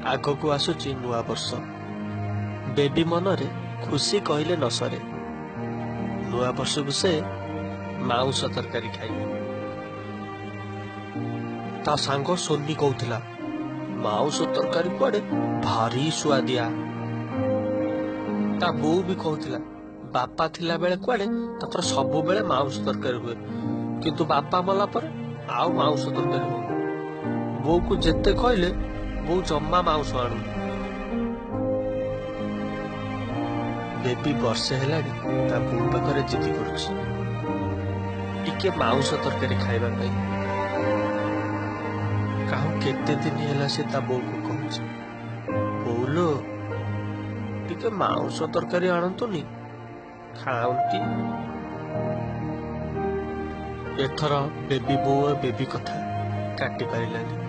आगकू आसुची नुआ वर्ष। बेबी मनरे खुशी कहले न सरे। नुआ वर्ष को से माउस तरकारी खाइबे। ता सांग सोनी कहूथिला माउस तरकारी कुआडे भारी सुआदिया। ता बो भी कहूथिला बापा थिला बेले कुआडे तापर सबु बेले माउस तरकारी हुए, किंतु बापा मला पर आउ माउस तरकारी हो। बो को जेते कहले बो जम्मा माउस आणु। बेबी वर्षे हेलानी ता बो पाखरे जिद्दी करुछि टिके माउस तरकारी खाइबा पई। काहू केते दिन हेला से ता बो को कहछि बोलो टिके माउस तरकारी आणंतुनी खाउंती। एथर बेबी बो बेबी कथा काटी पारिलानी।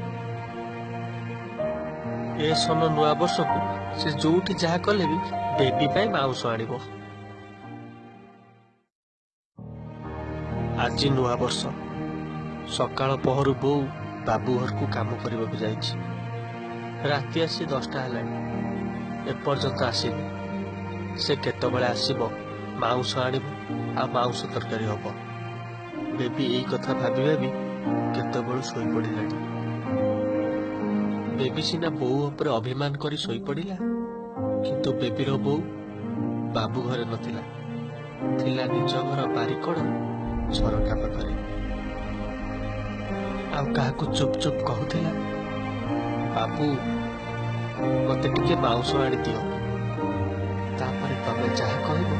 ए सन नुआ वर्ष को से जोठी जहा कले भी बेबी पाई माउस आनिबो। आज नुआ वर्ष सकाळ पहरु बो बाबू घर को काम करबा को जाइछि। राति आसी 10टा हेलानी एपर्यंत आसीनी। से केतबेले आसीबो माउस आनिबो आ माउस तरकारी हबो। बेबी एई कथा भाबी भाबी केतबेलु सोई पड़िलानी। बेबी सिना बो ऊपर अभिमान करी सोई पड़िला, किंतु बेबीर बो बाबू घरे नथिला, थिला निज घर बारिकड़ झरका पाखरे। आउ काहाकू चुप चुप कहूथिला बाबू मते टिके माउस आनी दियो, तापरे तमे जाहा कहबो